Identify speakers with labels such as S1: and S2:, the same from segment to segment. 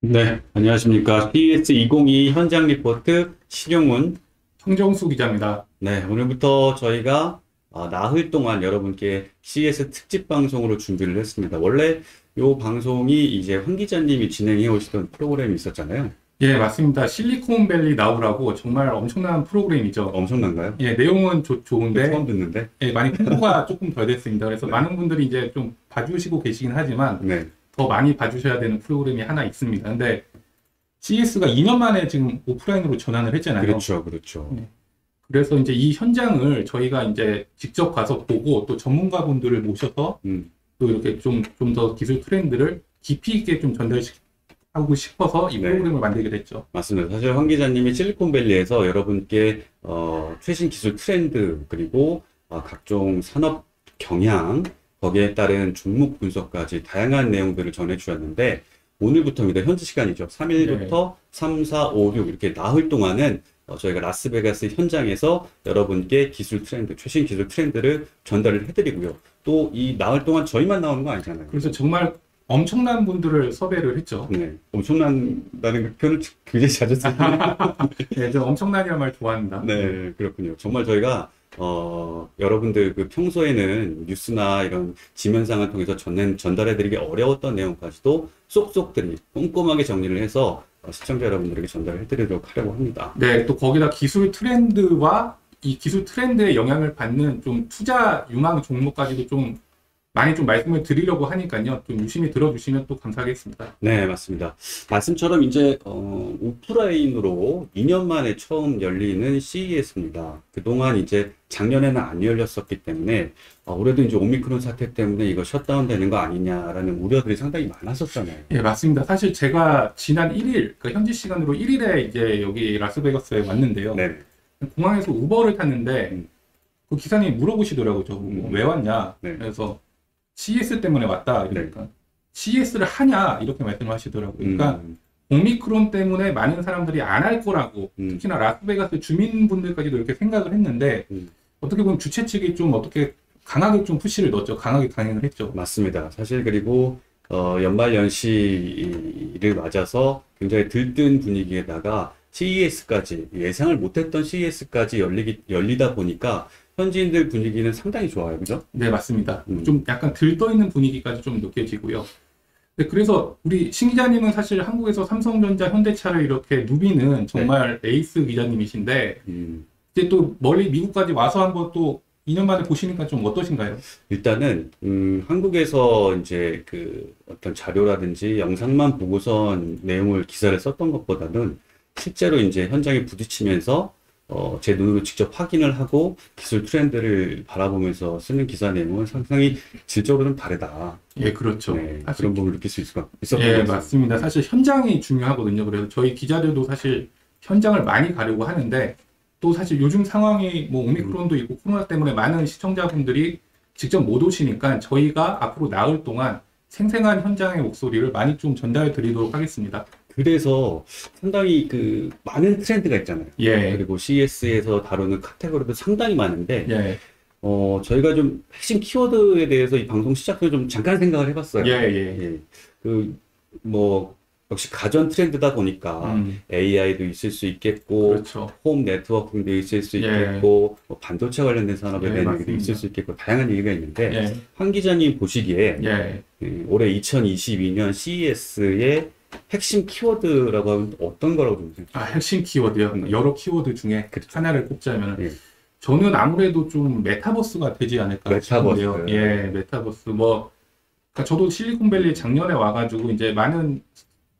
S1: 네, 안녕하십니까. CES 2022 현장 리포트 신용훈.
S2: 황정수 기자입니다.
S1: 네, 오늘부터 저희가 나흘 동안 여러분께 CES 특집 방송으로 준비를 했습니다. 원래 이 방송이 이제 황 기자님이 진행해 오시던 프로그램이 있었잖아요.
S2: 예, 맞습니다. 실리콘밸리 나우라고 정말 엄청난 프로그램이죠.
S1: 엄청난가요?
S2: 예, 내용은 좋은데,
S1: 처음 듣는데.
S2: 예, 많이 홍보가 조금 덜 됐습니다. 그래서 많은 분들이 이제 좀 봐주시고 계시긴 하지만,
S1: 네,
S2: 더 많이 봐주셔야 되는 프로그램이 하나 있습니다. 근데 CES가 2년 만에 지금 오프라인으로 전환을 했잖아요.
S1: 그렇죠, 그렇죠.
S2: 예, 그래서 이제 이 현장을 저희가 이제 직접 가서 보고 또 전문가분들을 모셔서
S1: 음,
S2: 또 이렇게 좀 더 기술 트렌드를 깊이 있게 좀 전달하고 싶어서 이
S1: 네.
S2: 프로그램을 만들게 됐죠.
S1: 맞습니다. 사실 황 기자님이 실리콘밸리에서 여러분께 최신 기술 트렌드 그리고 각종 산업 경향 거기에 따른 종목 분석까지 다양한 내용들을 전해주셨는데 오늘부터입니다. 현지 시간이죠.
S2: 네.
S1: 3일부터 3, 4, 5, 6 이렇게 나흘 동안은 저희가 라스베가스 현장에서 여러분께 기술 트렌드, 최신 기술 트렌드를 전달을 해드리고요. 또 이 나흘 동안 저희만 나오는 거 아니잖아요.
S2: 그래서 정말 엄청난 분들을 섭외를 했죠.
S1: 네, 엄청난다는 그 표현을 굉장히 자주 쓰는데
S2: 네, 저 엄청난이라는 말 좋아합니다.
S1: 네, 그렇군요. 정말 저희가, 여러분들 그 평소에는 뉴스나 이런 지면상을 통해서 전달해드리기 어려웠던 내용까지도 쏙쏙들이 꼼꼼하게 정리를 해서 시청자 여러분들에게 전달해드리도록 하려고 합니다.
S2: 네, 또 거기다 기술 트렌드와 이 기술 트렌드에 영향을 받는 좀 투자 유망 종목까지도 좀 많이 좀 말씀을 드리려고 하니까요. 좀 유심히 들어주시면 또 감사하겠습니다.
S1: 네, 맞습니다. 말씀처럼 이제, 오프라인으로 2년 만에 처음 열리는 CES입니다. 그동안 이제 작년에는 안 열렸었기 때문에, 올해도 이제 오미크론 사태 때문에 이거 셧다운 되는 거 아니냐라는 우려들이 상당히 많았었잖아요.
S2: 예, 맞습니다. 사실 제가 지난 1일, 그 현지 시간으로 1일에 이제 여기 라스베가스에 왔는데요.
S1: 네.
S2: 공항에서 우버를 탔는데
S1: 음.
S2: 그 기사님이 물어보시더라고요. 왜 왔냐?
S1: 네.
S2: 그래서 CS 때문에 왔다. 이러니까 CS를 하냐? 이렇게 말씀을 하시더라고요. 그러니까 오미크론 때문에 많은 사람들이 안 할 거라고 특히나 라스베가스 주민분들까지도 이렇게 생각을 했는데 어떻게 보면 주최 측이 좀 어떻게 강하게 좀 푸시를 넣었죠. 강하게 강행을 했죠.
S1: 맞습니다. 사실 그리고 연말 연시를 맞아서 굉장히 들뜬 분위기에다가 CES까지 예상을 못했던 CES까지 열리다 보니까 현지인들 분위기는 상당히 좋아요, 그죠?
S2: 네, 맞습니다.
S1: 음.
S2: 좀 약간 들떠있는 분위기까지 좀 느껴지고요. 네, 그래서 우리 신 기자님은 사실 한국에서 삼성전자, 현대차를 이렇게 누비는 정말 에이스 기자님이신데 이제 또 멀리 미국까지 와서 한번 또 2년 만에 보시니까 좀 어떠신가요?
S1: 일단은 한국에서 이제 그 어떤 자료라든지 영상만 보고선 내용을 기사를 썼던 것보다는 실제로 이제 현장에 부딪히면서 제 눈으로 직접 확인을 하고 기술 트렌드를 바라보면서 쓰는 기사 내용은 상당히 질적으로 좀 다르다.
S2: 예, 그렇죠.
S1: 네,
S2: 사실
S1: 그런 부분을 느낄 수 있었던 것
S2: 예,
S1: 같습니다.
S2: 맞습니다. 사실 현장이 중요하거든요. 그래서 저희 기자들도 사실 현장을 많이 가려고 하는데 또 사실 요즘 상황이 뭐 오미크론도 있고 코로나 때문에 많은 시청자분들이 직접 못 오시니까 저희가 앞으로 나흘 동안 생생한 현장의 목소리를 많이 좀 전달해 드리도록 하겠습니다.
S1: 그래서 상당히 그 많은 트렌드가 있잖아요.
S2: 예,
S1: 그리고 CS에서 다루는 카테고리도 상당히 많은데
S2: 예,
S1: 저희가 좀 핵심 키워드에 대해서 이 방송 시작 전에 좀 잠깐 생각을 해봤어요.
S2: 예, 예.
S1: 예. 뭐, 역시 가전 트렌드다 보니까 AI도 있을 수 있겠고,
S2: 그렇죠.
S1: 홈 네트워킹도 있을 수
S2: 예,
S1: 있겠고, 뭐 반도체 관련된 산업에
S2: 예,
S1: 대한 얘기도
S2: 맞습니다.
S1: 있을 수 있겠고, 다양한 얘기가 있는데,
S2: 예,
S1: 황 기자님 보시기에
S2: 예.
S1: 올해 2022년 CES의 핵심 키워드라고 하면 어떤 거라고 좀
S2: 아,
S1: 생각해요?
S2: 핵심 키워드요. 여러 키워드 중에
S1: 그렇죠.
S2: 하나를 꼽자면
S1: 예.
S2: 저는 아무래도 좀 메타버스가 되지 않을까
S1: 메타버스.
S2: 싶은데요. 예, 메타버스. 뭐, 그러니까 저도 실리콘밸리 작년에 와가지고 이제 많은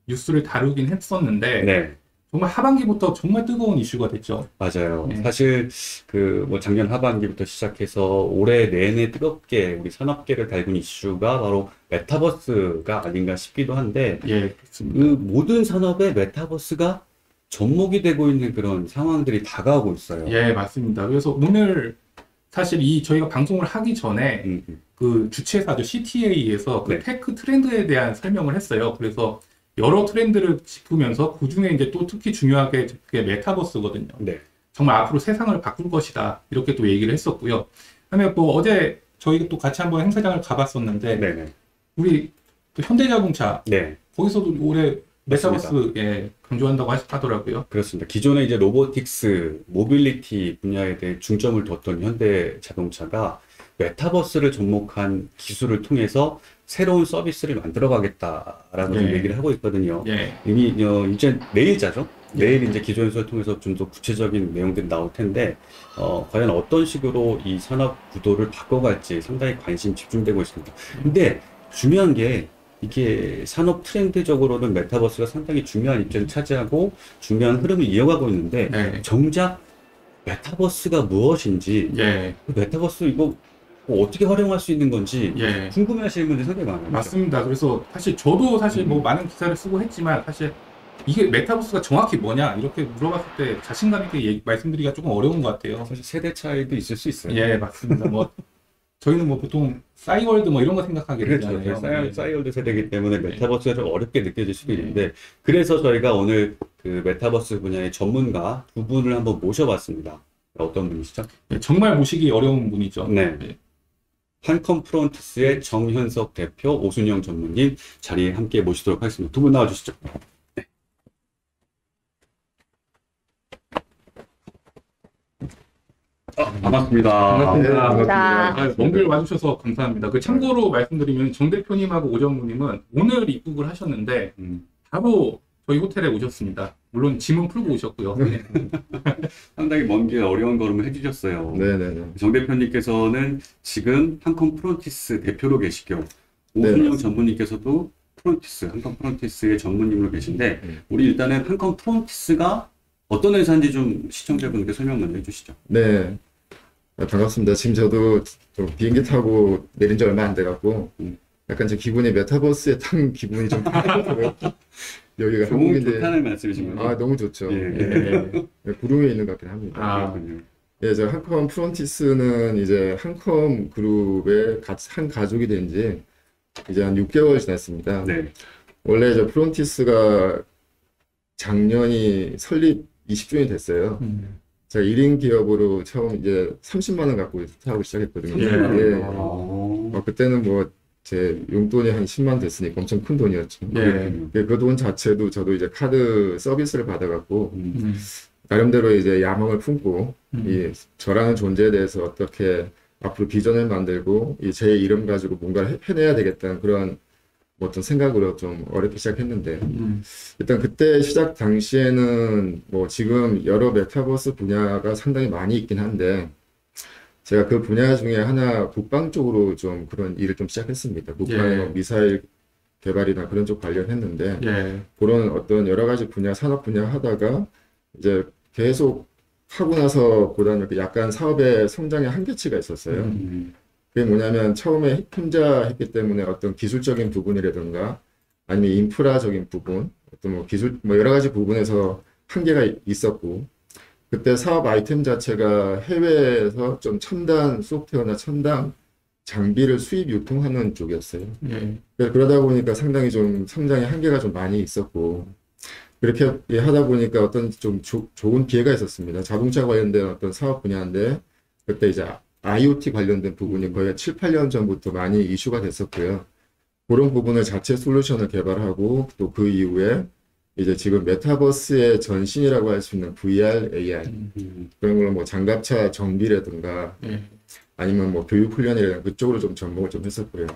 S2: 뉴스를 다루긴 했었는데,
S1: 네.
S2: 정말 하반기부터 정말 뜨거운 이슈가 됐죠.
S1: 맞아요.
S2: 네.
S1: 사실 그 뭐 작년 하반기부터 시작해서 올해 내내 뜨겁게 우리 산업계를 달군 이슈가 바로 메타버스가 아닌가 싶기도 한데
S2: 예,
S1: 그
S2: 그렇습니다.
S1: 모든 산업에 메타버스가 접목이 되고 있는 그런 상황들이 다가오고 있어요.
S2: 예, 맞습니다. 그래서 오늘 사실 이 저희가 방송을 하기 전에 그 주최사죠. CTA에서 그
S1: 네.
S2: 테크 트렌드에 대한 설명을 했어요. 그래서 여러 트렌드를 짚으면서 그 중에 이제 또 특히 중요하게 그게 메타버스거든요.
S1: 네.
S2: 정말 앞으로 세상을 바꿀 것이다. 이렇게 또 얘기를 했었고요. 그다음에 또 어제 저희가 또 같이 한번 행사장을 가봤었는데
S1: 네네.
S2: 우리 또 현대자동차
S1: 네.
S2: 거기서도 올해 메타버스 예, 강조한다고 하더라고요.
S1: 그렇습니다. 기존에 이제 로보틱스, 모빌리티 분야에 대해 중점을 뒀던 현대 자동차가 메타버스를 접목한 기술을 통해서 새로운 서비스를 만들어 가겠다라고 좀
S2: 예.
S1: 얘기를 하고 있거든요.
S2: 예.
S1: 이미 이제 내일자죠. 내일 이제 기조 연설을 통해서 좀 더 구체적인 내용들이 나올 텐데 과연 어떤 식으로 이 산업 구도를 바꿔갈지 상당히 관심 집중되고 있습니다. 근데 중요한 게 이게 산업 트렌드적으로는 메타버스가 상당히 중요한 입지를 차지하고 중요한 흐름을 이어가고 있는데
S2: 예.
S1: 정작 메타버스가 무엇인지
S2: 예.
S1: 그 메타버스 이거 뭐 어떻게 활용할 수 있는 건지
S2: 예.
S1: 궁금해하시는 분들이 상당히 많아요.
S2: 맞습니다. 그래서 사실 저도 사실 뭐 많은 기사를 쓰고 했지만 사실 이게 메타버스가 정확히 뭐냐 이렇게 물어봤을 때 자신감 있게 말씀드리기가 조금 어려운 것 같아요.
S1: 사실 세대 차이도 있을 수 있어요.
S2: 예, 맞습니다. 뭐 저희는 뭐 보통 싸이월드 뭐 이런 거 생각하게
S1: 그렇죠.
S2: 되잖아요.
S1: 싸이월드 세대이기 때문에 메타버스가 좀 어렵게 느껴질 수도 있는데 그래서 저희가 오늘 그 메타버스 분야의 전문가 두 분을 한번 모셔봤습니다. 어떤 분이시죠?
S2: 예, 정말 모시기 어려운 분이죠.
S1: 네.
S2: 예.
S1: 한컴 프론티스의 정현석 대표, 오순영 전무님 자리에 함께 모시도록 하겠습니다. 두 분 나와주시죠. 네. 반갑습니다.
S2: 반갑습니다. 먼길 와주셔서 감사합니다. 그 참고로 말씀드리면 정 대표님하고 오정무님은 오늘 입국을 하셨는데 바로 저희 호텔에 오셨습니다. 물론 짐은 풀고 오셨고요.
S1: 상당히 먼 길 어려운 걸음을 해주셨어요.
S3: 네네네.
S1: 정 대표님께서는 지금 한컴 프론티스 대표로 계시고 오순영 전무님께서도 한컴 프론티스의 전무님으로 계신데 우리 일단은 한컴 프론티스가 어떤 회사인지 좀 시청자분께 설명 먼저 해주시죠.
S3: 네. 반갑습니다. 지금 저도 좀 비행기 타고 내린 지 얼마 안 돼갖고 약간 제 기분이 메타버스에 탄 기분이 좀 들어요. 여기가
S1: 좋은
S3: 한국인데
S1: 좋다는 말씀이신 거죠?
S3: 너무 좋죠.
S1: 예.
S3: 예. 구름에 있는 것 같긴 합니다.
S1: 그렇군요.
S3: 예, 저 한컴 프론티스는 이제 한컴 그룹의 한 가족이 된 지 이제 한 6개월 지났습니다.
S1: 네.
S3: 원래 저 프론티스가 작년이 설립 20주년이 됐어요. 제가 1인 기업으로 처음 이제 30만 원 갖고 사업을 시작했거든요.
S2: 예.
S3: 그때는 뭐 제 용돈이 한 10만 됐으니까 엄청 큰 돈이었죠.
S2: 예.
S3: 그 돈 자체도 저도 이제 카드 서비스를 받아갖고 나름대로 이제 야망을 품고 이 저라는 존재에 대해서 어떻게 앞으로 비전을 만들고 이 제 이름 가지고 뭔가를 해내야 되겠다는 그런 어떤 생각으로 좀 어렵게 시작했는데 일단 그때 시작 당시에는 뭐 지금 여러 메타버스 분야가 상당히 많이 있긴 한데 제가 그 분야 중에 하나 국방 쪽으로 좀 그런 일을 좀 시작했습니다. 국방의 뭐 미사일 개발이나 그런 쪽 관련했는데 그런 어떤 여러 가지 분야 산업 분야 하다가 이제 계속 하고 나서 보다는 약간 사업의 성장의 한계치가 있었어요. 그게 뭐냐면 처음에 혼자 했기 때문에 어떤 기술적인 부분이라든가 아니면 인프라적인 부분, 어떤 뭐 기술, 뭐 여러 가지 부분에서 한계가 있었고, 그때 사업 아이템 자체가 해외에서 좀 첨단 소프트웨어나 첨단 장비를 수입 유통하는 쪽이었어요. 그러다 보니까 상당히 좀 성장의 한계가 좀 많이 있었고, 그렇게 하다 보니까 어떤 좀 좋은 기회가 있었습니다. 자동차 관련된 어떤 사업 분야인데, 그때 이제 IoT 관련된 부분이 거의 7, 8년 전부터 많이 이슈가 됐었고요. 그런 부분을 자체 솔루션을 개발하고 또 그 이후에 이제 지금 메타버스의 전신이라고 할 수 있는 VR, AR 그런 걸 뭐 장갑차 정비라든가 아니면 뭐 교육 훈련이라든가 그쪽으로 좀 접목을 좀 했었고요.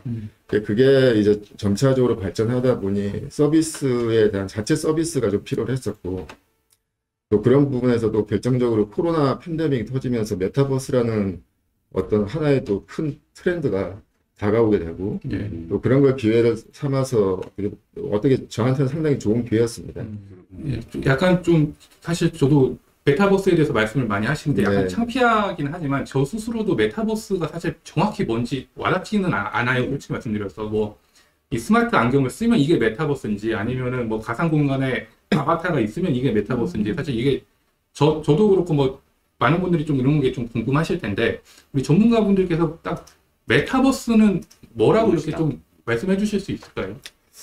S3: 그게 이제 점차적으로 발전하다 보니 서비스에 대한 자체 서비스가 좀 필요했었고 또 그런 부분에서도 결정적으로 코로나 팬데믹이 터지면서 메타버스라는 어떤 하나의 또 큰 트렌드가 다가오게 되고 또 그런 걸 기회를 삼아서 어떻게 저한테는 상당히 좋은 기회였습니다.
S2: 약간 좀 사실 저도 메타버스에 대해서 말씀을 많이 하시는데 약간 창피하긴 하지만 저 스스로도 메타버스가 사실 정확히 뭔지 와닿지는 않아요. 솔직히 말씀드려서 뭐 이 스마트 안경을 쓰면 이게 메타버스인지 아니면은 뭐 가상 공간에 아바타가 있으면 이게 메타버스인지 사실 이게 저도 그렇고 뭐 많은 분들이 좀 이런 게 좀 궁금하실 텐데 우리 전문가분들께서 딱 메타버스는 뭐라고 이렇게 좀 말씀해 주실 수 있을까요?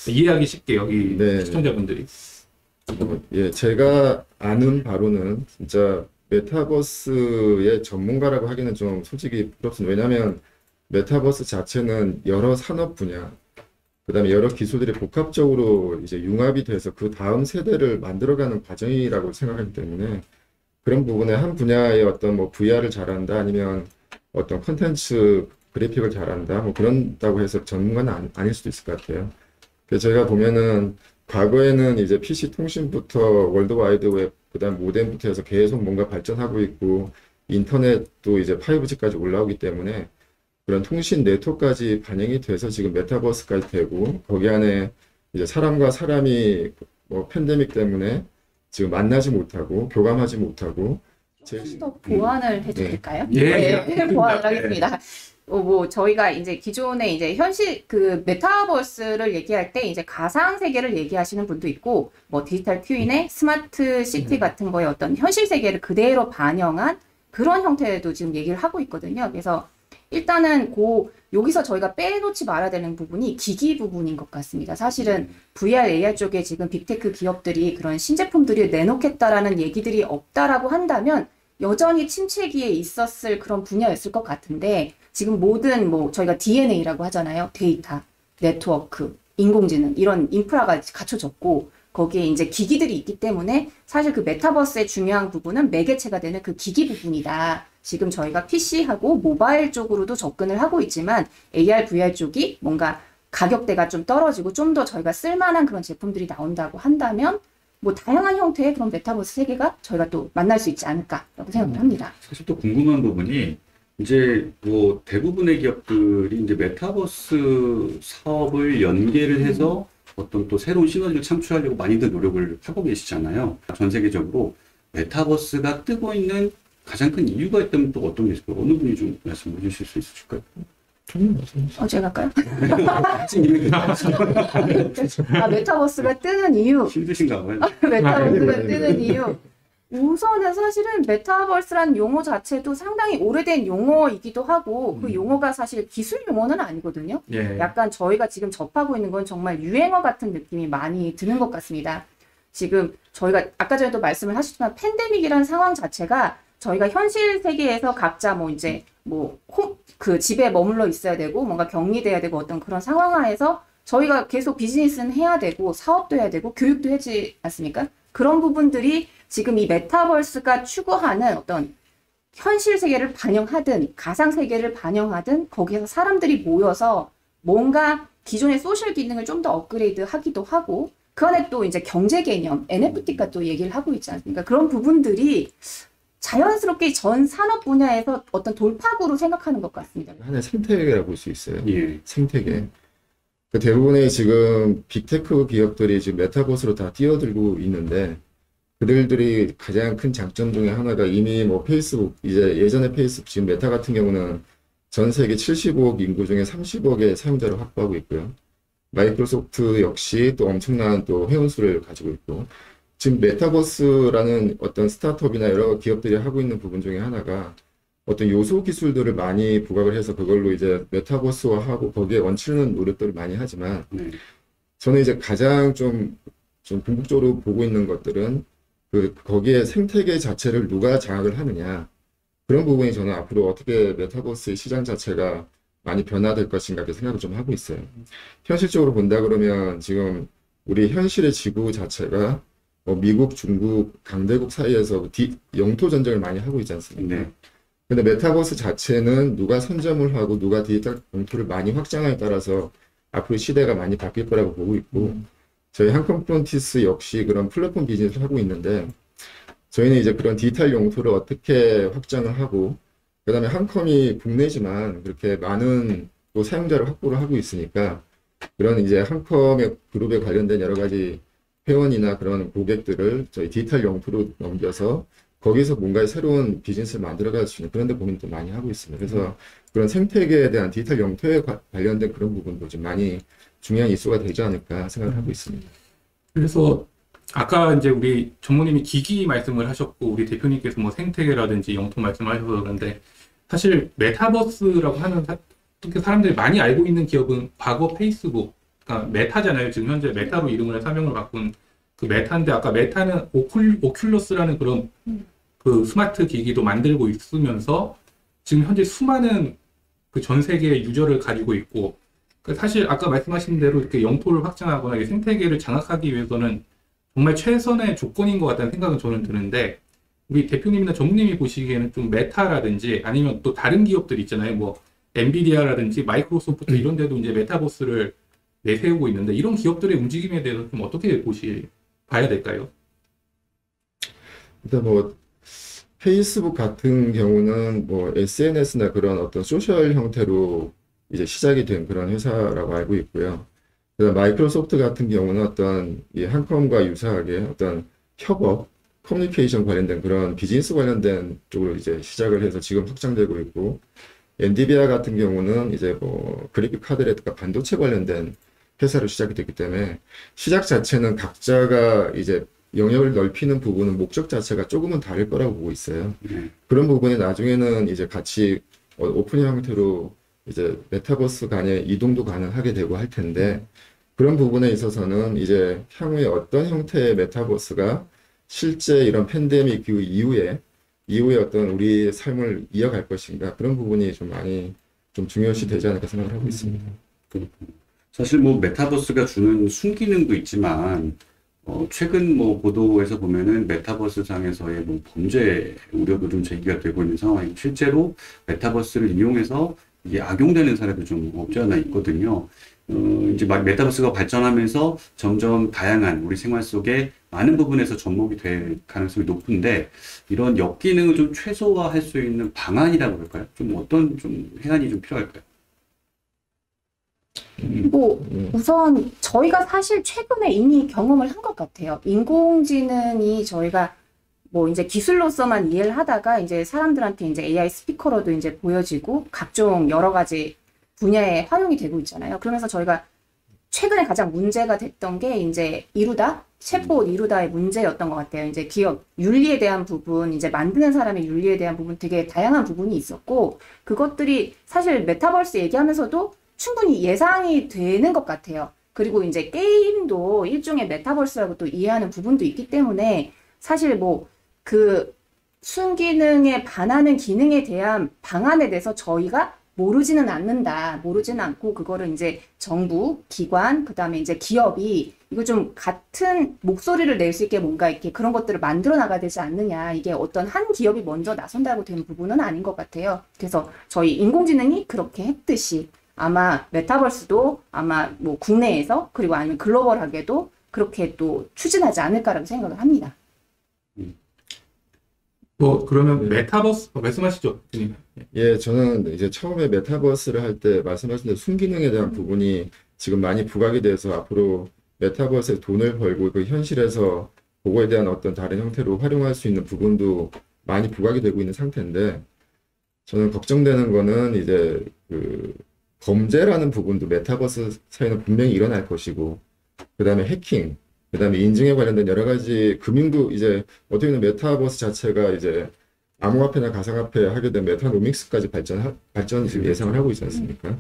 S2: 이해하기 쉽게 여기 시청자분들이.
S3: 예, 제가 아는 바로는 진짜 메타버스의 전문가라고 하기는 좀 솔직히 부럽습니다. 왜냐하면 메타버스 자체는 여러 산업 분야, 그다음에 여러 기술들이 복합적으로 이제 융합이 돼서 그 다음 세대를 만들어가는 과정이라고 생각하기 때문에 그런 부분에 한 분야의 어떤 뭐 VR을 잘한다 아니면 어떤 콘텐츠 그래픽을 잘한다 뭐 그런다고 해서 전문가는 아닐 수도 있을 것 같아요. 그래서 저희가 보면은 과거에는 이제 PC 통신부터 월드와이드 웹 그다음 모뎀부터 해서 계속 뭔가 발전하고 있고 인터넷도 이제 5G까지 올라오기 때문에 그런 통신 네트워크까지 반영이 돼서 지금 메타버스까지 되고 거기 안에 이제 사람과 사람이 뭐 팬데믹 때문에 지금 만나지 못하고 교감하지 못하고
S4: 조금 더 보완을 해도 될까요?
S2: 예.
S4: 네, 보완을 하겠습니다. 뭐 저희가 이제 기존에 이제 현실 그 메타버스를 얘기할 때 이제 가상 세계를 얘기하시는 분도 있고 뭐 디지털 트윈의 스마트 시티 같은 거에 어떤 현실 세계를 그대로 반영한 그런 형태도 지금 얘기를 하고 있거든요. 그래서 일단은 여기서 저희가 빼놓지 말아야 되는 부분이 기기 부분인 것 같습니다. 사실은 VR, AR 쪽에 지금 빅테크 기업들이 그런 신제품들을 내놓겠다라는 얘기들이 없다라고 한다면 여전히 침체기에 있었을 그런 분야였을 것 같은데 지금 모든 뭐 저희가 DNA라고 하잖아요. 데이터, 네트워크, 인공지능 이런 인프라가 갖춰졌고 거기에 이제 기기들이 있기 때문에 사실 그 메타버스의 중요한 부분은 매개체가 되는 그 기기 부분이다. 지금 저희가 PC하고 모바일 쪽으로도 접근을 하고 있지만 AR, VR 쪽이 뭔가 가격대가 좀 떨어지고 좀 더 저희가 쓸만한 그런 제품들이 나온다고 한다면 뭐 다양한 형태의 그런 메타버스 세계가 저희가 또 만날 수 있지 않을까라고 생각을 합니다.
S1: 사실 또 궁금한 부분이 이제 뭐 대부분의 기업들이 이제 메타버스 사업을 연계를 해서 어떤 또 새로운 시너지를 창출하려고 많이들 노력을 하고 계시잖아요. 전 세계적으로 메타버스가 뜨고 있는 가장 큰 이유가 있다면 또 어떤 게 있을까요? 어느 분이 좀 말씀해 주실 수 있으실까요?
S4: 제가 할까요?
S1: 아,
S4: 메타버스가 뜨는 이유.
S1: 힘드신가 봐요.
S4: 메타버스가 뜨는 이유. 우선은 사실은 메타버스라는 용어 자체도 상당히 오래된 용어이기도 하고 그 용어가 사실 기술 용어는 아니거든요.
S2: 예.
S4: 약간 저희가 지금 접하고 있는 건 정말 유행어 같은 느낌이 많이 드는 것 같습니다. 지금 저희가 아까 전에도 말씀을 하셨지만 팬데믹이라는 상황 자체가 저희가 현실 세계에서 각자 뭐 이제 그 집에 머물러 있어야 되고 뭔가 격리돼야 되고 어떤 그런 상황 하에서 저희가 계속 비즈니스는 해야 되고 사업도 해야 되고 교육도 하지 않습니까? 그런 부분들이 지금 이 메타버스가 추구하는 어떤 현실 세계를 반영하든 가상 세계를 반영하든 거기에서 사람들이 모여서 뭔가 기존의 소셜 기능을 좀 더 업그레이드 하기도 하고 그 안에 또 이제 경제 개념, NFT가 또 얘기를 하고 있지 않습니까? 그런 부분들이 자연스럽게 전 산업 분야에서 어떤 돌파구로 생각하는 것 같습니다.
S3: 하나의 생태계라고 볼 수 있어요.
S1: 예.
S3: 생태계. 그 대부분의 지금 빅테크 기업들이 지금 메타버스로 다 뛰어들고 있는데 그들이 가장 큰 장점 중에 하나가 이미 뭐 페이스북, 이제 예전에 페이스북, 지금 메타 같은 경우는 전 세계 75억 인구 중에 30억의 사용자를 확보하고 있고요. 마이크로소프트 역시 또 엄청난 또 회원수를 가지고 있고 지금 메타버스라는 어떤 스타트업이나 여러 기업들이 하고 있는 부분 중에 하나가 어떤 요소 기술들을 많이 부각을 해서 그걸로 이제 메타버스화하고 거기에 얹히는 노력들을 많이 하지만 저는 이제 가장 좀 궁극적으로 보고 있는 것들은 거기에 생태계 자체를 누가 장악을 하느냐 그런 부분이 저는 앞으로 어떻게 메타버스의 시장 자체가 많이 변화될 것인가 그 생각을 좀 하고 있어요. 현실적으로 본다 그러면 지금 우리 현실의 지구 자체가 미국, 중국, 강대국 사이에서 영토 전쟁을 많이 하고 있지 않습니까?
S1: 네.
S3: 근데 메타버스 자체는 누가 선점을 하고 누가 디지털 영토를 많이 확장하에 따라서 앞으로 시대가 많이 바뀔 거라고 보고 있고 저희 한컴프론티스 역시 그런 플랫폼 비즈니스를 하고 있는데 저희는 이제 그런 디지털 영토를 어떻게 확장을 하고 그 다음에 한컴이 국내지만 그렇게 많은 또 사용자를 확보를 하고 있으니까 그런 이제 한컴의 그룹에 관련된 여러 가지 회원이나 그런 고객들을 저희 디지털 영토로 넘겨서 거기서 뭔가 새로운 비즈니스를 만들어갈 수 있는 그런 데 고민도 많이 하고 있습니다. 그래서 그런 생태계에 대한 디지털 영토에 관련된 그런 부분도 좀 많이 중요한 이슈가 되지 않을까 생각을 하고 있습니다.
S2: 그래서 아까 이제 우리 전무님이 기기 말씀을 하셨고 우리 대표님께서 뭐 생태계라든지 영토 말씀을 하셔서 그런데 사실 메타버스라고 하는 특히 사람들이 많이 알고 있는 기업은 과거 페이스북, 그러니까 메타잖아요. 지금 현재 메타로 이름을 사명을 바꾼 그 메타인데 아까 메타는 오큘러스라는 그런 그 스마트 기기도 만들고 있으면서 지금 현재 수많은 그 전 세계의 유저를 가지고 있고 사실 아까 말씀하신 대로 이렇게 영토를 확장하거나 이 생태계를 장악하기 위해서는 정말 최선의 조건인 것 같다는 생각은 저는 드는데, 우리 대표님이나 전무님이 보시기에는 좀 메타라든지 아니면 또 다른 기업들 있잖아요. 뭐 엔비디아라든지 마이크로소프트 이런 데도 이제 메타버스를 내세우고 있는데, 이런 기업들의 움직임에 대해서 좀 어떻게 봐야 될까요?
S3: 일단 뭐 페이스북 같은 경우는 뭐 SNS나 그런 어떤 소셜 형태로 이제 시작이 된 그런 회사라고 알고 있고요. 그다음 마이크로소프트 같은 경우는 어떤 이 한컴과 유사하게 어떤 협업, 커뮤니케이션 관련된 그런 비즈니스 관련된 쪽으로 이제 시작을 해서 지금 확장되고 있고, 엔비디아 같은 경우는 이제 뭐 그래픽 카드라든가 반도체 관련된 회사로 시작이 됐기 때문에 시작 자체는 각자가 이제 영역을 넓히는 부분은 목적 자체가 조금은 다를 거라고 보고 있어요. 그런 부분이 나중에는 이제 같이 오픈 형태로 이제 메타버스 간의 이동도 가능하게 되고 할 텐데, 그런 부분에 있어서는 이제 향후에 어떤 형태의 메타버스가 실제 이런 팬데믹 그 이후에 어떤 우리의 삶을 이어갈 것인가, 그런 부분이 좀 많이 좀 중요시 되지 않을까 생각을 하고 있습니다.
S1: 사실 뭐 메타버스가 주는 순기능도 있지만 최근 뭐 보도에서 보면은 메타버스 상에서의 뭐 범죄 우려도 좀 제기가 되고 있는 상황이고, 실제로 메타버스를 이용해서 이게 악용되는 사례도 좀 없지 않아 있거든요. 이제 메타버스가 발전하면서 점점 다양한 우리 생활 속에 많은 부분에서 접목이 될 가능성이 높은데, 이런 역기능을 좀 최소화할 수 있는 방안이라고 할까요? 좀 어떤 좀 해안이 좀 필요할까요?
S4: 뭐 우선 저희가 사실 최근에 이미 경험을 한 것 같아요. 인공지능이 저희가 뭐 이제 기술로서만 이해를 하다가 이제 사람들한테 이제 AI 스피커로도 이제 보여지고 각종 여러 가지 분야에 활용이 되고 있잖아요. 그러면서 저희가 최근에 가장 문제가 됐던 게 이제 이루다, 챗봇 이루다의 문제였던 것 같아요. 이제 기업 윤리에 대한 부분, 이제 만드는 사람의 윤리에 대한 부분 되게 다양한 부분이 있었고, 그것들이 사실 메타버스 얘기하면서도 충분히 예상이 되는 것 같아요. 그리고 이제 게임도 일종의 메타버스라고 또 이해하는 부분도 있기 때문에 사실 뭐 그 순기능에 반하는 기능에 대한 방안에 대해서 저희가 모르지는 않고, 그거를 이제 정부, 기관, 그 다음에 이제 기업이 이거 좀 같은 목소리를 낼 수 있게 뭔가 이렇게 그런 것들을 만들어 나가야 되지 않느냐. 이게 어떤 한 기업이 먼저 나선다고 되는 부분은 아닌 것 같아요. 그래서 저희 인공지능이 그렇게 했듯이 아마 메타버스도 아마 뭐 국내에서 그리고 아니면 글로벌하게도 그렇게 또 추진하지 않을까라고 생각을 합니다.
S2: 뭐 그러면 메타버스 말씀하시죠.
S3: 예, 저는 이제 처음에 메타버스를 할 때 말씀하신 대로 순기능에 대한 부분이 지금 많이 부각이 돼서 앞으로 메타버스에 돈을 벌고 그 현실에서 그거에 대한 어떤 다른 형태로 활용할 수 있는 부분도 많이 부각이 되고 있는 상태인데, 저는 걱정되는 거는 이제 그 범죄라는 부분도 메타버스 사이는 분명히 일어날 것이고, 그 다음에 해킹, 그 다음에 인증에 관련된 여러 가지 금융도 이제 어떻게 보면 메타버스 자체가 이제 암호화폐나 가상화폐 하게 된 메타노믹스까지 발전 지금 예상을 하고 있지 않습니까?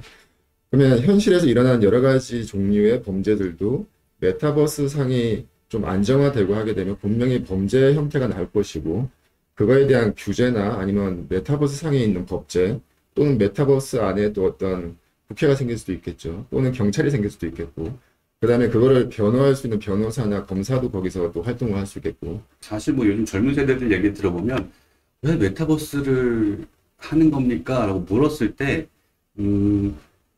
S3: 그러면 현실에서 일어나는 여러 가지 종류의 범죄들도 메타버스 상이 좀 안정화되고 하게 되면 분명히 범죄 형태가 나올 것이고, 그거에 대한 규제나 아니면 메타버스 상에 있는 법제 또는 메타버스 안에 또 어떤 국회가 생길 수도 있겠죠. 또는 경찰이 생길 수도 있겠고, 그 다음에 그거를 변호할 수 있는 변호사나 검사도 거기서 또 활동을 할 수 있겠고.
S1: 사실 뭐 요즘 젊은 세대들 얘기 들어보면 왜 메타버스를 하는 겁니까? 라고 물었을 때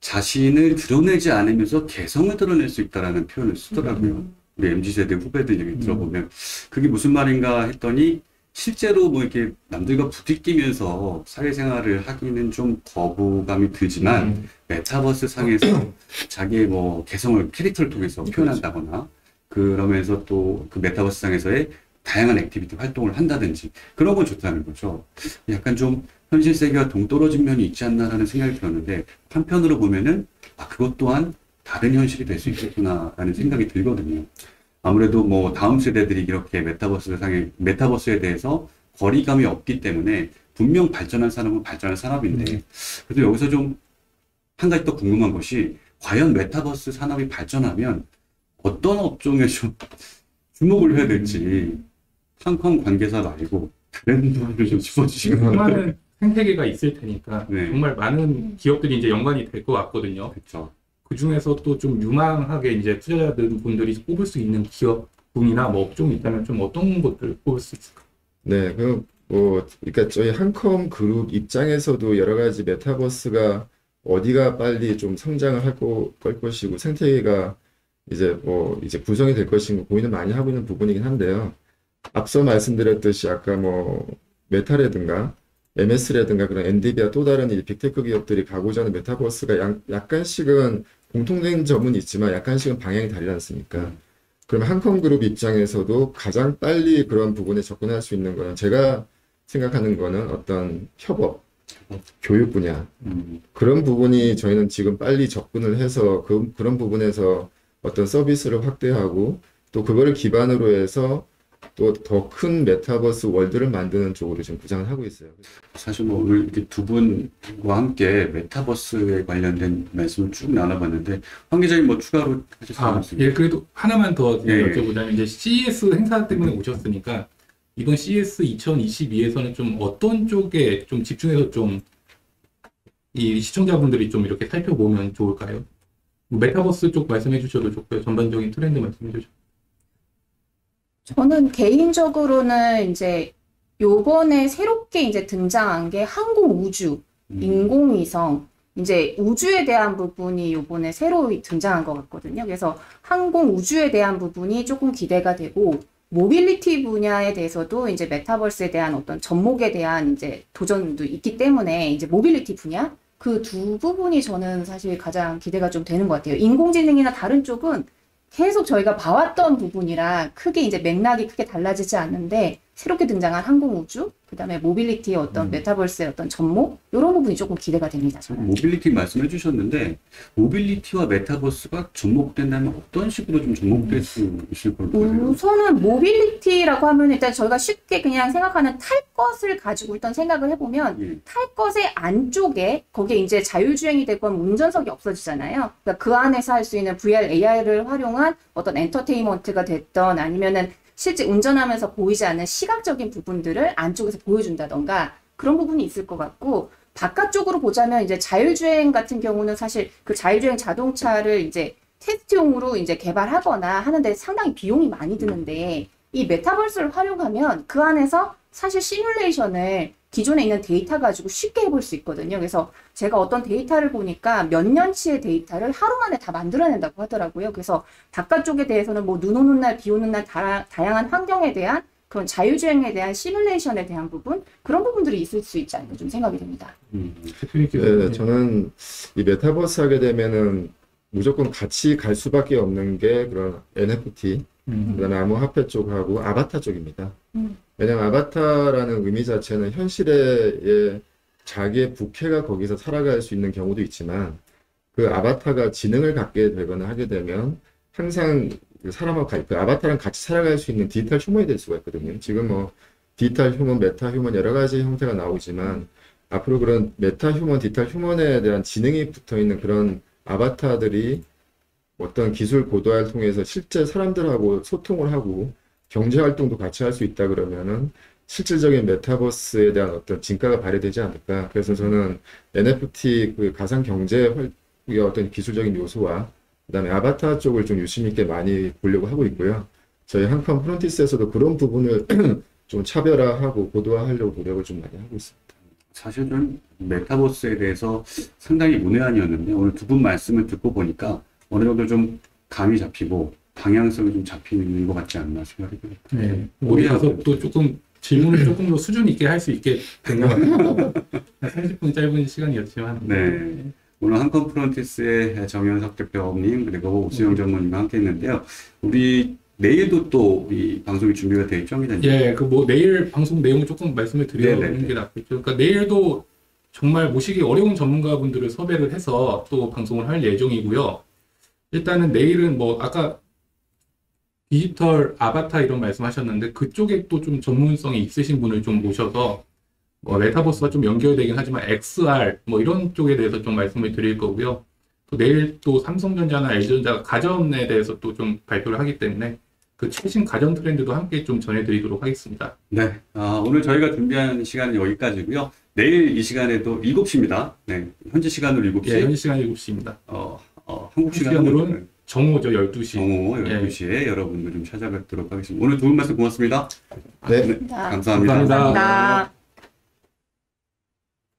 S1: 자신을 드러내지 않으면서 개성을 드러낼 수 있다라는 표현을 쓰더라고요. 우리 MZ세대 후배들 얘기 들어보면 그게 무슨 말인가 했더니, 실제로 뭐 이렇게 남들과 부딪히면서 사회생활을 하기는 좀 거부감이 들지만 메타버스 상에서 자기의 뭐 개성을 캐릭터를 통해서 표현한다거나, 그러면서 또 그 메타버스 상에서의 다양한 액티비티 활동을 한다든지 그런 건 좋다는 거죠. 약간 좀 현실 세계와 동떨어진 면이 있지 않나라는 생각이 들었는데, 한편으로 보면은 그것 또한 다른 현실이 될 수 있겠구나라는 생각이 들거든요. 아무래도 뭐 다음 세대들이 이렇게 메타버스에 대해서 거리감이 없기 때문에 분명 발전한 산업은 발전한 산업인데, 그래도 여기서 좀 한 가지 더 궁금한 것이, 과연 메타버스 산업이 발전하면 어떤 업종에 좀 주목을 해야 될지, 한컴 관계사 말고 다른 분을 좀 짚어주시면.
S2: 많은 생태계가 있을 테니까
S1: 네.
S2: 정말 많은 기업들이 이제 연관이 될 것 같거든요.
S1: 그렇죠.
S2: 그 중에서 또 좀 유망하게 이제 투자자들 분들이 뽑을 수 있는 기업군이나 뭐 업종이 있다면 좀 어떤 것들을 뽑을 수 있을까?
S3: 네, 그러니까 저희 한컴 그룹 입장에서도 여러 가지 메타버스가 어디가 빨리 좀 성장을 걸 것이고 생태계가 이제 구성이 될 것인가 고민을 많이 하고 있는 부분이긴 한데요. 앞서 말씀드렸듯이 아까 메타라든가 MS라든가 그런 엔비디아 또 다른 이 빅테크 기업들이 가고자 하는 메타버스가 약간씩은 공통된 점은 있지만 약간씩은 방향이 다르지 않습니까? 그러면 한컴그룹 입장에서도 가장 빨리 그런 부분에 접근할 수 있는 거는 제가 생각하는 거는 어떤 협업, 교육 분야 그런 부분이 저희는 지금 빨리 접근을 해서 그런 부분에서 어떤 서비스를 확대하고 또 그거를 기반으로 해서 또 더 큰 메타버스 월드를 만드는 쪽으로 지금 구상을 하고 있어요.
S1: 사실 뭐 오늘 이렇게 두 분과 함께 메타버스에 관련된 말씀을 쭉 나눠봤는데 황 기자님 뭐 추가로 하실 말씀?
S2: 예, 그래도 하나만 더
S1: 예.
S2: 여쭤보자면 이제 CES 행사 때문에 오셨으니까 이번 CES 2022에서는 좀 어떤 쪽에 좀 집중해서 좀 이 시청자분들이 좀 이렇게 살펴보면 좋을까요? 메타버스 쪽 말씀해 주셔도 좋고요. 전반적인 트렌드 말씀해 주셔도.
S4: 저는 개인적으로는 이제 요번에 새롭게 이제 등장한 게 항공우주, 인공위성, 이제 우주에 대한 부분이 요번에 새로 등장한 것 같거든요. 그래서 항공우주에 대한 부분이 조금 기대가 되고, 모빌리티 분야에 대해서도 이제 메타버스에 대한 어떤 접목에 대한 이제 도전도 있기 때문에 이제 모빌리티 분야? 그 두 부분이 저는 사실 가장 기대가 좀 되는 것 같아요. 인공지능이나 다른 쪽은 계속 저희가 봐왔던 부분이라 크게 이제 맥락이 크게 달라지지 않는데 새롭게 등장한 항공우주, 그 다음에 모빌리티의 어떤 메타버스의 어떤 접목 이런 부분이 조금 기대가 됩니다. 저는.
S1: 모빌리티 말씀해 주셨는데 모빌리티와 메타버스가 접목된다면 어떤 식으로 좀 접목될 수 있을 걸 보세요?
S4: 우선은 모빌리티라고 하면 일단 저희가 쉽게 그냥 생각하는 탈 것을 가지고 일단 생각을 해보면 탈 것의 안쪽에 거기에 이제 자율주행이 될 거면 운전석이 없어지잖아요. 그러니까 그 안에서 할 수 있는 VR, AR을 활용한 어떤 엔터테인먼트가 됐던 아니면은 실제 운전하면서 보이지 않는 시각적인 부분들을 안쪽에서 보여준다던가 그런 부분이 있을 것 같고, 바깥쪽으로 보자면 이제 자율주행 같은 경우는 사실 그 자율주행 자동차를 이제 테스트용으로 이제 개발하거나 하는데 상당히 비용이 많이 드는데 이 메타버스를 활용하면 그 안에서 사실 시뮬레이션을 기존에 있는 데이터 가지고 쉽게 해볼 수 있거든요. 그래서 제가 어떤 데이터를 보니까 몇 년치의 데이터를 하루 만에 다 만들어낸다고 하더라고요. 그래서 바깥쪽에 대해서는 뭐 눈 오는 날, 비 오는 날 다양한 환경에 대한 그런 자율주행에 대한 시뮬레이션에 대한 부분, 그런 부분들이 있을 수 있지 않을까 좀 생각이 됩니다.
S3: 네, 저는 이 메타버스 하게 되면은 무조건 같이 갈 수밖에 없는 게 그런 NFT, 그다음에 암호화폐 쪽하고 아바타 쪽입니다. 왜냐면 아바타라는 의미 자체는 현실에 자기의 부캐가 거기서 살아갈 수 있는 경우도 있지만 그 아바타가 지능을 갖게 되거나 하게 되면 항상 그 아바타랑 같이 살아갈 수 있는 디지털 휴먼이 될 수가 있거든요. 지금 뭐 디지털 휴먼, 메타 휴먼 여러 가지 형태가 나오지만 앞으로 그런 메타 휴먼, 디지털 휴먼에 대한 지능이 붙어 있는 그런 아바타들이 어떤 기술 고도화를 통해서 실제 사람들하고 소통을 하고 경제 활동도 같이 할 수 있다 그러면은 실질적인 메타버스에 대한 어떤 진가가 발휘되지 않을까. 그래서 저는 NFT 그 가상 경제의 어떤 기술적인 요소와 그다음에 아바타 쪽을 좀 유심 있게 많이 보려고 하고 있고요. 저희 한컴 프론티스에서도 그런 부분을 좀 차별화하고 고도화하려고 노력을 좀 많이 하고 있습니다.
S1: 사실 좀 메타버스에 대해서 상당히 문외한이었는데 오늘 두 분 말씀을 듣고 보니까 어느 정도 좀 감이 잡히고 방향성이 좀 잡히는 것 같지 않나 생각이 듭니다.
S2: 네. 우리 가서 또 조금 질문을 조금 더 수준 있게 할 수 있게 된 것 같아요. 30분 짧은 시간이었지만.
S1: 네. 오늘 한컴 프론티스의 정현석 대표님 그리고 오수영 전무님과 함께 했는데요. 우리 내일도 또 이 방송이 준비가 되어 있죠, 기자님?
S2: 예, 그 뭐 내일 방송 내용을 조금 말씀을 드리는 게 낫겠죠. 그러니까 내일도 정말 모시기 어려운 전문가분들을 섭외를 해서 또 방송을 할 예정이고요. 일단은 내일은 뭐 아까 디지털 아바타 이런 말씀하셨는데 그쪽에 또 좀 전문성이 있으신 분을 좀 모셔서 뭐 메타버스가 좀 연결되긴 하지만 XR 뭐 이런 쪽에 대해서 좀 말씀을 드릴 거고요. 또 내일 또 삼성전자나 LG전자가 가전에 대해서 또 좀 발표를 하기 때문에 그 최신 가전 트렌드도 함께 좀 전해드리도록 하겠습니다.
S1: 네, 오늘 저희가 준비한 시간은 여기까지고요. 내일 이 시간에도 7시입니다. 네, 현지 시간으로 7시.
S2: 예, 현지 시간 7시입니다.
S1: 한국 시간으로는
S2: 정오죠, 12시.
S1: 정오 12시에 여러분들 좀 찾아뵙도록 하겠습니다. 오늘 좋은 말씀 고맙습니다.
S3: 네.
S1: 감사합니다.
S2: 감사합니다.
S4: 감사합니다.